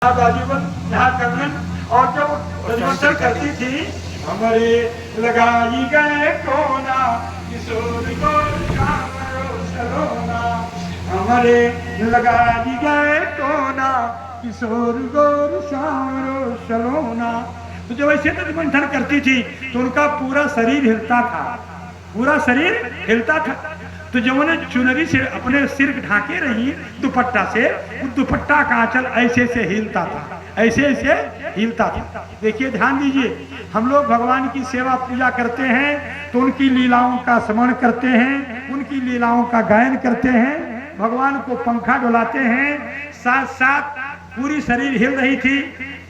यहाँ बाजूबन, यहाँ कंगन, और जब रजमंथन करती थी, हमारे लगाई गए कोना किशोर को सलोना, हमारे लगाई गए कोना किशोर गौर श्याम सलोना। तो जब ऐसे रजमंथन करती थी तो उनका पूरा शरीर हिलता था, पूरा शरीर हिलता था। तो जब उन्हें चुनरी से अपने सिर ढाके रही दुपट्टा से, उस दुपट्टा का आंचल ऐसे से हिलता था, ऐसे ऐसे हिलता था। देखिए ध्यान दीजिए, हम लोग भगवान की सेवा पूजा करते हैं तो उनकी लीलाओं का स्मरण करते हैं, उनकी लीलाओं का गायन करते हैं, भगवान को पंखा डुलाते हैं, साथ साथ पूरी शरीर हिल रही थी।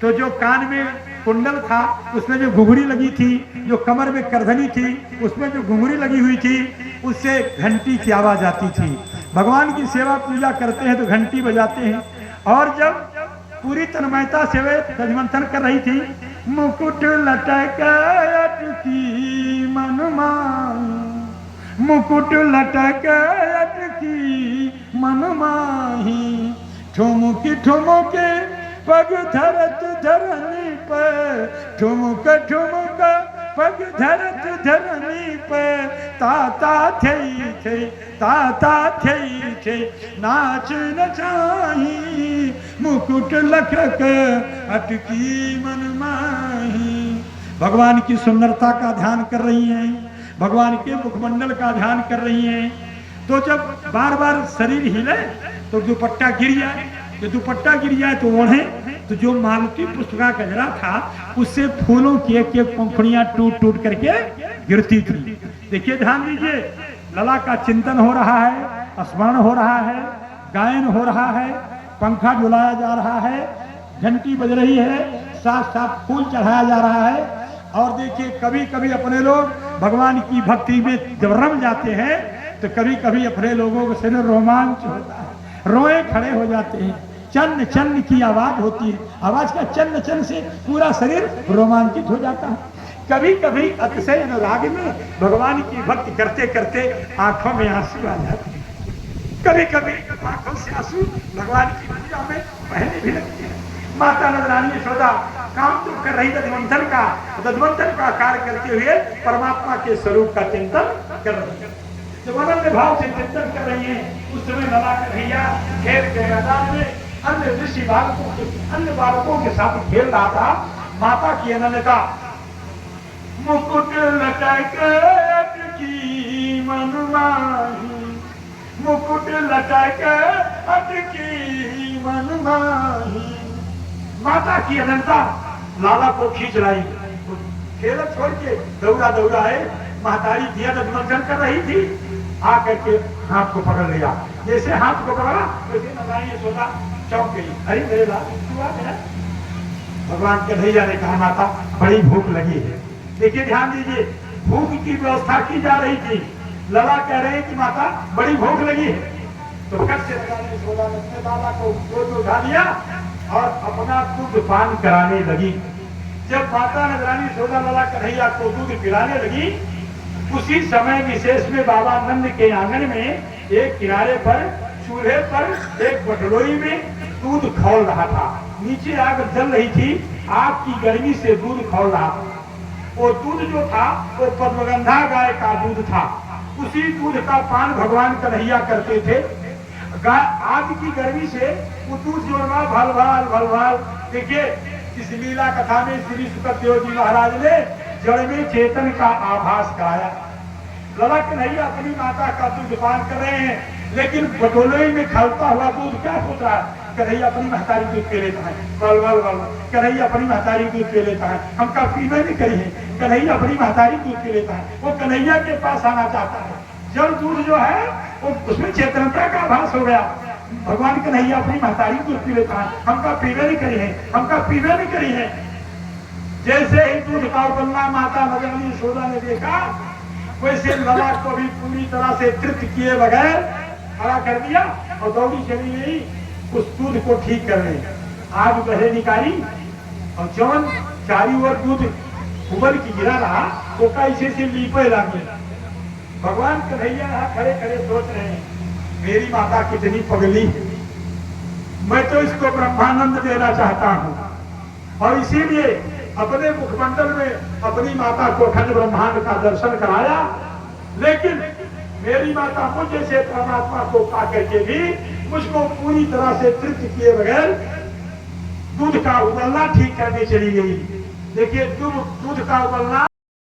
तो जो कान में कुंडल था उसमें जो घुंघरी लगी थी, जो कमर में करधनी थी उसमें जो घुंघरी लगी हुई थी, उससे घंटी की आवाज आती थी। भगवान की सेवा पूजा करते हैं तो घंटी बजाते हैं। और जब पूरी तन्मयता से वे रजमंथन कर रही थी, मुकुट लटक अटकी मन माही, मुकुट लटक अटकी मन माही, ठुमकी ठुमके पग धरत धरनी पर, ठुमक ठुमक पग धरत धरनी पर, ताता थई थे, ताता थई थे, नाच नचाही, मुकुट लखक अटकी मन माही। भगवान की सुंदरता का ध्यान कर रही हैं, भगवान के मुखमंडल का ध्यान कर रही हैं। तो जब बार बार शरीर हिले तो दुपट्टा गिर जाए, जो दुपट्टा गिर जाए तो ओढ़े, तो जो मालती पुष्प का गजरा था उससे फूलों की एक एक पंखुड़ियां टूट टूट करके गिरती थी। देखिए ध्यान दीजिए, लला का चिंतन हो रहा है, स्मरण हो रहा है, गायन हो रहा है, पंखा डुलाया जा रहा है, घंटी बज रही है, साथ साथ फूल चढ़ाया जा रहा है। और देखिए कभी कभी अपने लोग भगवान की भक्ति में जब रम जाते हैं तो कभी कभी अपने लोगों को शरीर रोमांच होता है, रोए खड़े हो जाते हैं, चन्न चन्न की आवाज होती है, आवाज का चन्न चन्न से पूरा शरीर रोमांचित हो जाता है। कभी कभी अतिशय अनुराग में भगवान की भक्ति करते करते आंखों में आंसू आ जाते हैं, कभी कभी आंखों से आंसू भगवान की पूजा में बहने भी लगते हैं। माता नंदरानी यशोदा काम तो कर रही रजमंथन का कार्य करते हुए परमात्मा के स्वरूप का चिंतन कर रही है। जब अनन्य भाव से चिंतन कर रही है उस समय लला कन्हैया खेल के मैदान में अन्य ऋषि अन्य बालकों के साथ खेल रहा था। माता की अनन्यता, मुकुट लटक अटकी मन माही, मुकुट लटक अटकी मन माही। माता की अनन्यता लाला को खींच रही, खेल छोड़ के दौड़ा दौड़ा है, महतारी दिया रजमंथन कर रही थी, आकर के हाथ को पकड़ लिया। जैसे हाथ को पकड़ा वैसे नंदरानी यशोदा चौंक गई, अरे मेरे लाल तू आ गया। भगवान कन्हैया ने कहा माता बड़ी भूख लगी है। देखिए ध्यान दीजिए, भूख की व्यवस्था की जा रही थी। लला कह रहे हैं कि माता बड़ी भूख लगी है। तो कट से नंदरानी यशोदा ने अपने लाला को गोद में उठा लिया और अपना दूध पान कराने लगी। जब माता नंदरानी यशोदा लला कन्हैया को दूध पिलाने लगी, उसी समय विशेष में बाबा नंद के आंगन में एक किनारे पर चूल्हे पर एक बटलोई में दूध खौल रहा था। नीचे आग जल रही थी, आग की गर्मी से दूध खौल रहा था। वो दूध जो था वो पद्मगंधा गाय का दूध था। उसी दूध का पान भगवान कन्हैया करते थे। आग की गर्मी से वो दूध जो भल भाल भल भाल। देखिए इस लीला कथा में श्री सुखदेव जी महाराज ने जड़ में चेतन का आभास कराया। लला कन्हैया अपनी माता का दूध पान कर रहे हैं, लेकिन बटोले में खलता हुआ दूध क्या सोच रहा है? कन्हैया अपनी महतारी दूध पी लेता है, बल बल बल। कन्हैया अपनी महतारी दूध पी लेता है, हम का पीने नहीं करी है। कन्हैया अपनी महतारी दूध पी लेता है, वो कन्हैया के पास आना चाहता है। जल दूध जो है वो उसमें चेतनता का आभास हो गया। भगवान कन्हैया अपनी महतारी दूध पी लेता है, हम का पीने नहीं करी है, हम का पीने नहीं करी है। जैसे ही दूध का उबलना माता नंदरानी यशोदा ने देखा, वैसे लला को भी पूरी तरह से तृप्त किए बगैर खड़ा कर दिया और दौड़ी चली गई उस दूध को ठीक करने। आग बहे निकाली और जौन चारी ओर दूध उबल की गिरा रहा वो कैसे से लीपे लगे। भगवान कन्हैया खड़े खड़े सोच रहे हैं, मेरी माता कितनी पगली है, मैं तो इसको ब्रह्मानंद देना चाहता हूं। और इसीलिए अपने मुखमंडल में अपनी माता को अखंड ब्रह्मांड का दर्शन कराया। लेकिन मेरी माता मुझे से परमात्मा को पा करके भी मुझको पूरी तरह से तृप्त किए बगैर दूध का उबलना ठीक करने चली गई। देखिए दूध का उबलना